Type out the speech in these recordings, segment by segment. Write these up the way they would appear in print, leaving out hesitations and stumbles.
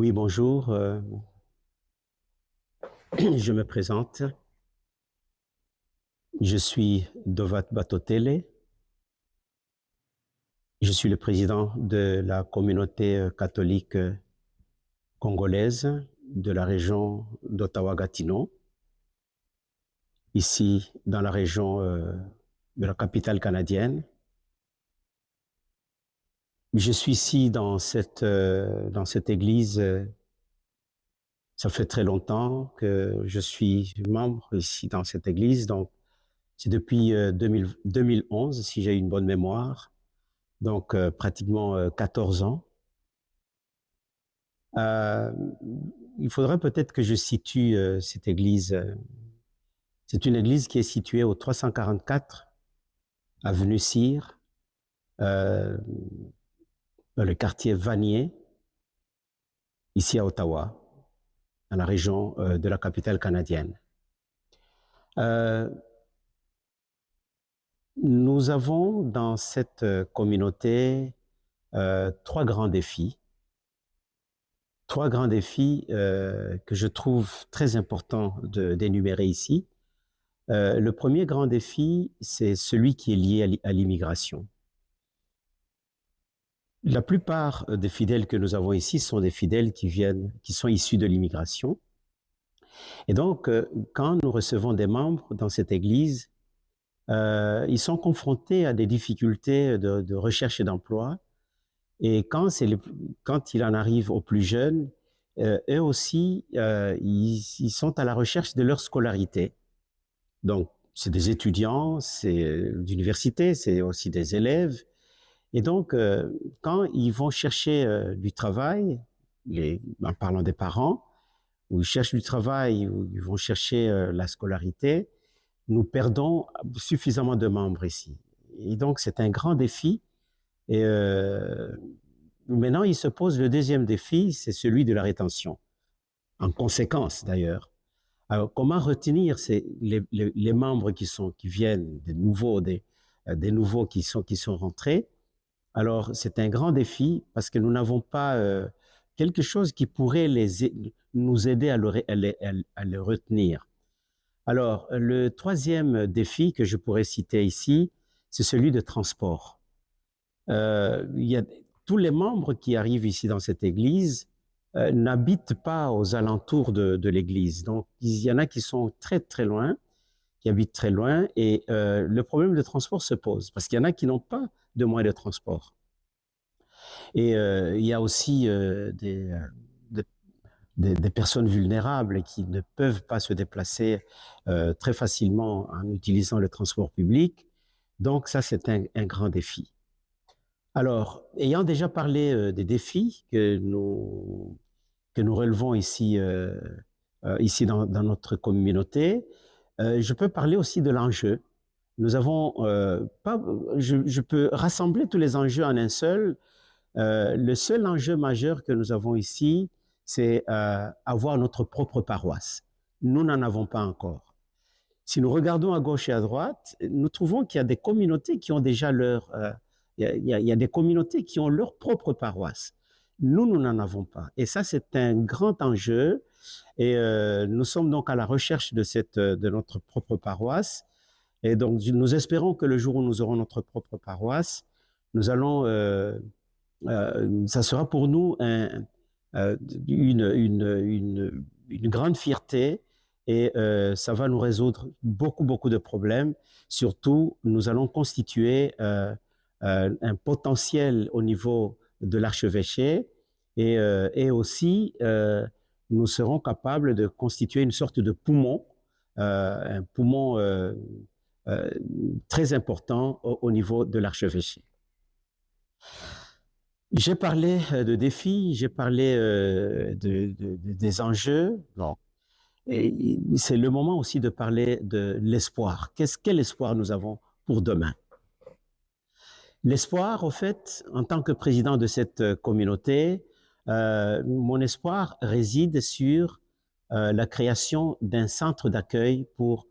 Oui, bonjour. Je me présente. Je suis Dovat Batotele. Je suis le président de la communauté catholique congolaise de la région d'Ottawa-Gatineau, ici dans la région de la capitale canadienne. Je suis ici dans cette église. Ça fait très longtemps que je suis membre ici dans cette église. Donc, c'est depuis 2011, si j'ai une bonne mémoire. Donc pratiquement 14 ans. Euh, il faudrait peut-être que je situe cette église. C'est une église qui est située au 344 avenue Cyr, euh, dans le quartier Vanier, ici à Ottawa, dans la région de la capitale canadienne. Nous avons dans cette communauté trois grands défis. Trois grands défis que je trouve très important d'énumérer ici. Le premier grand défi, c'est celui qui est lié à l'immigration. La plupart des fidèles que nous avons ici sont des fidèles qui sont issus de l'immigration. Et donc, quand nous recevons des membres dans cette église, ils sont confrontés à des difficultés de recherche d'emploi. Et quand il en arrive aux plus jeunes, eux aussi, ils sont à la recherche de leur scolarité. Donc, c'est des étudiants, c'est d'université, c'est aussi des élèves. Et donc, quand ils vont chercher du travail, en parlant des parents, où ils cherchent du travail, où ils vont chercher la scolarité, nous perdons suffisamment de membres ici. Et donc, c'est un grand défi. Et maintenant, il se pose le deuxième défi, c'est celui de la rétention. En conséquence, d'ailleurs. Alors, comment retenir les membres qui viennent, des nouveaux qui sont rentrés? Alors, c'est un grand défi parce que nous n'avons pas quelque chose qui pourrait nous aider à le retenir. Alors, le troisième défi que je pourrais citer ici, c'est celui de transport. Il y a tous les membres qui arrivent ici dans cette église n'habitent pas aux alentours de l'église. Donc, il y en a qui sont très, très loin, qui habitent très loin, et le problème de transport se pose, parce qu'il y en a qui n'ont pas de moyens de transport. Et il y a aussi des personnes vulnérables qui ne peuvent pas se déplacer très facilement en utilisant le transport public. Donc, ça, c'est un grand défi. Alors, ayant déjà parlé des défis que nous relevons ici, ici dans notre communauté, je peux parler aussi de l'enjeu. Nous avons pas, je peux rassembler tous les enjeux en un seul. Le seul enjeu majeur que nous avons ici, c'est avoir notre propre paroisse. Nous n'en avons pas encore. Si nous regardons à gauche et à droite, nous trouvons qu'il y a des communautés qui ont déjà il y a des communautés qui ont leur propre paroisse. Nous n'en avons pas. Et ça, c'est un grand enjeu. Et nous sommes donc à la recherche de notre propre paroisse. Et donc, nous espérons que le jour où nous aurons notre propre paroisse, nous allons, ça sera pour nous une grande fierté et ça va nous résoudre beaucoup de problèmes. Surtout, nous allons constituer un potentiel au niveau de l'archevêché et aussi nous serons capables de constituer une sorte de poumon, un poumon très important au niveau de l'archevêché. J'ai parlé de défis, j'ai parlé des enjeux. Bon. Et c'est le moment aussi de parler de l'espoir. Quel espoir nous avons pour demain? L'espoir, au fait, en tant que président de cette communauté, mon espoir réside sur la création d'un centre d'accueil pour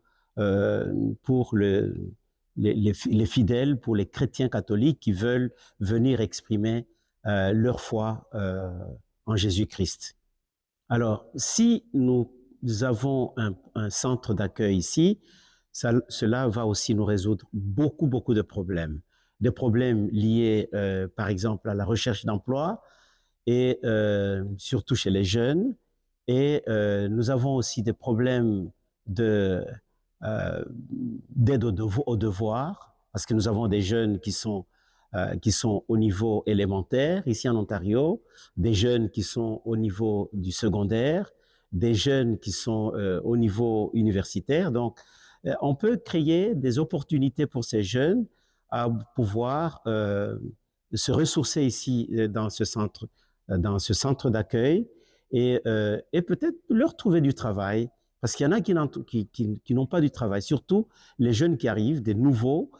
les fidèles, pour les chrétiens catholiques qui veulent venir exprimer leur foi en Jésus-Christ. Alors, si nous avons un centre d'accueil ici, cela va aussi nous résoudre beaucoup de problèmes. Des problèmes liés, par exemple, à la recherche d'emploi et surtout chez les jeunes. Et nous avons aussi des problèmes de, d'aide aux devoirs, parce que nous avons des jeunes qui sont au niveau élémentaire ici en Ontario, des jeunes qui sont au niveau du secondaire, des jeunes qui sont au niveau universitaire. Donc, on peut créer des opportunités pour ces jeunes à pouvoir se ressourcer ici dans ce centre d'accueil et peut-être leur trouver du travail. Parce qu'il y en a qui n'ont pas du travail, surtout les jeunes qui arrivent, des nouveaux,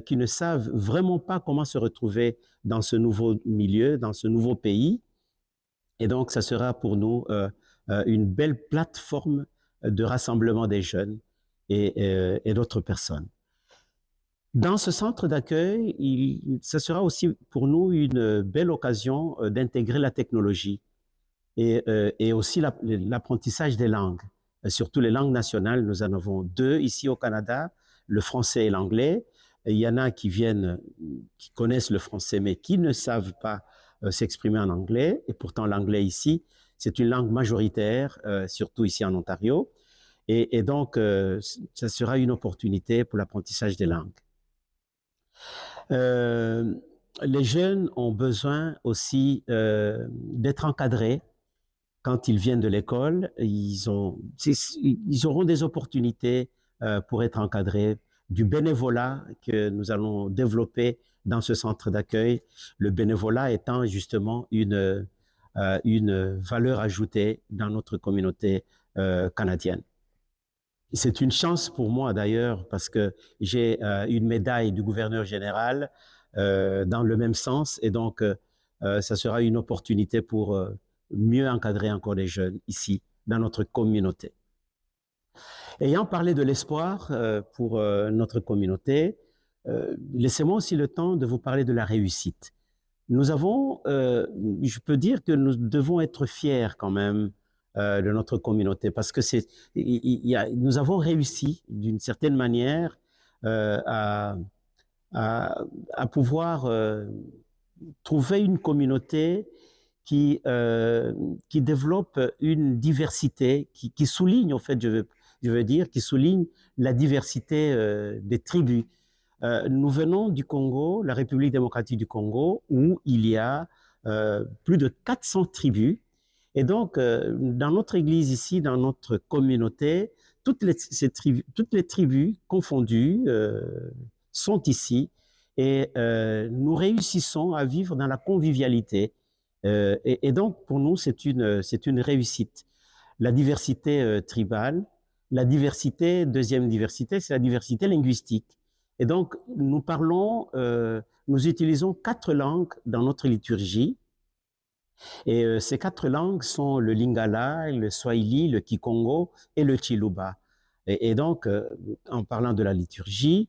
qui ne savent vraiment pas comment se retrouver dans ce nouveau milieu, dans ce nouveau pays. Et donc, ça sera pour nous une belle plateforme de rassemblement des jeunes et d'autres personnes. Dans ce centre d'accueil, ça sera aussi pour nous une belle occasion d'intégrer la technologie et aussi l'apprentissage des langues, surtout les langues nationales. Nous en avons deux ici au Canada, le français et l'anglais. Il y en a qui viennent, qui connaissent le français, mais qui ne savent pas s'exprimer en anglais. Et pourtant, l'anglais ici, c'est une langue majoritaire, surtout ici en Ontario. Et donc, ça sera une opportunité pour l'apprentissage des langues. Les jeunes ont besoin aussi d'être encadrés quand ils viennent de l'école. Ils auront des opportunités pour être encadrés, du bénévolat que nous allons développer dans ce centre d'accueil. Le bénévolat étant justement une valeur ajoutée dans notre communauté canadienne. C'est une chance pour moi d'ailleurs parce que j'ai une médaille du gouverneur général dans le même sens et donc ça sera une opportunité pour mieux encadrer encore les jeunes ici dans notre communauté. Ayant parlé de l'espoir pour notre communauté, laissez-moi aussi le temps de vous parler de la réussite. Nous avons, je peux dire que nous devons être fiers quand même de notre communauté parce que nous avons réussi d'une certaine manière à pouvoir trouver une communauté qui développe une diversité, qui souligne, en fait, je veux dire, qui souligne la diversité des tribus. Nous venons du Congo, la République démocratique du Congo, où il y a plus de 400 tribus. Et donc, dans notre église ici, dans notre communauté, toutes les tribus confondues sont ici et nous réussissons à vivre dans la convivialité. Et donc, pour nous, c'est une réussite. La diversité tribale, la diversité, deuxième diversité, c'est la diversité linguistique. Et donc, nous utilisons 4 langues dans notre liturgie. Et ces 4 langues sont le Lingala, le Swahili, le Kikongo et le Chiluba. Et donc, en parlant de la liturgie,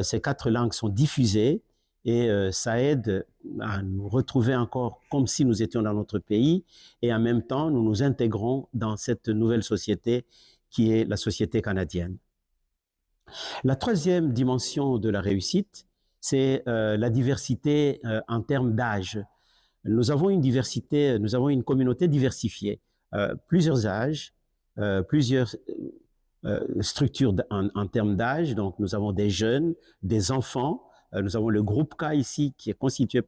ces 4 langues sont diffusées et ça aide à nous retrouver encore comme si nous étions dans notre pays et en même temps, nous nous intégrons dans cette nouvelle société qui est la société canadienne. La troisième dimension de la réussite, c'est la diversité en termes d'âge. Nous avons une communauté diversifiée, plusieurs âges, plusieurs structures en termes d'âge. Donc, nous avons des jeunes, des enfants. Nous avons le groupe K ici qui est constitué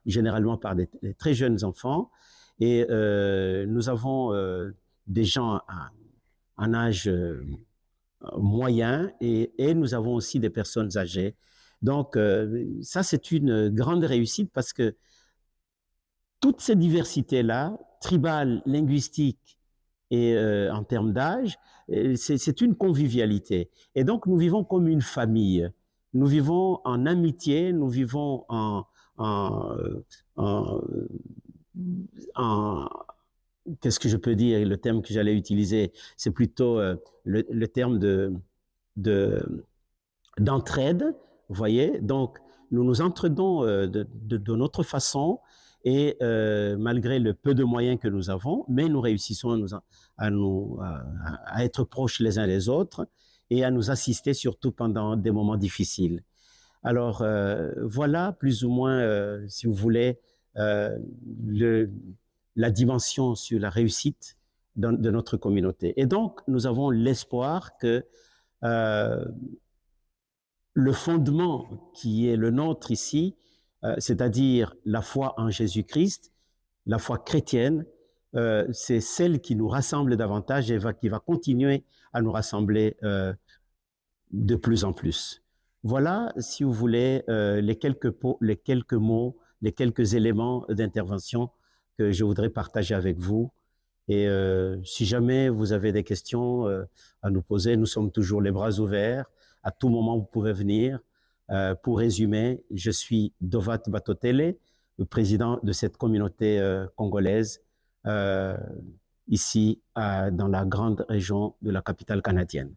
généralement par des très jeunes enfants. Et nous avons des gens en âge moyen et nous avons aussi des personnes âgées. Donc, ça, c'est une grande réussite parce que toutes ces diversités-là, tribales, linguistiques et en termes d'âge, c'est une convivialité. Et donc, nous vivons comme une famille. Nous vivons en amitié, nous vivons qu'est-ce que je peux dire? Le terme que j'allais utiliser, c'est plutôt le terme d'entraide, vous voyez? Donc, nous nous entraidons de notre façon Et malgré le peu de moyens que nous avons, mais nous réussissons à être proches les uns des autres et à nous assister surtout pendant des moments difficiles. Alors voilà plus ou moins, si vous voulez, euh, le, la dimension sur la réussite de notre communauté. Et donc, nous avons l'espoir que euh, le fondement qui est le nôtre ici, c'est-à-dire la foi en Jésus-Christ, la foi chrétienne, c'est celle qui nous rassemble davantage et qui va continuer à nous rassembler de plus en plus. Voilà, si vous voulez, les quelques mots, les quelques éléments d'intervention que je voudrais partager avec vous. Et si jamais vous avez des questions à nous poser, nous sommes toujours les bras ouverts. À tout moment, vous pouvez venir. Pour résumer, je suis Dovat Batotele, le président de cette communauté congolaise, ici dans la grande région de la capitale canadienne.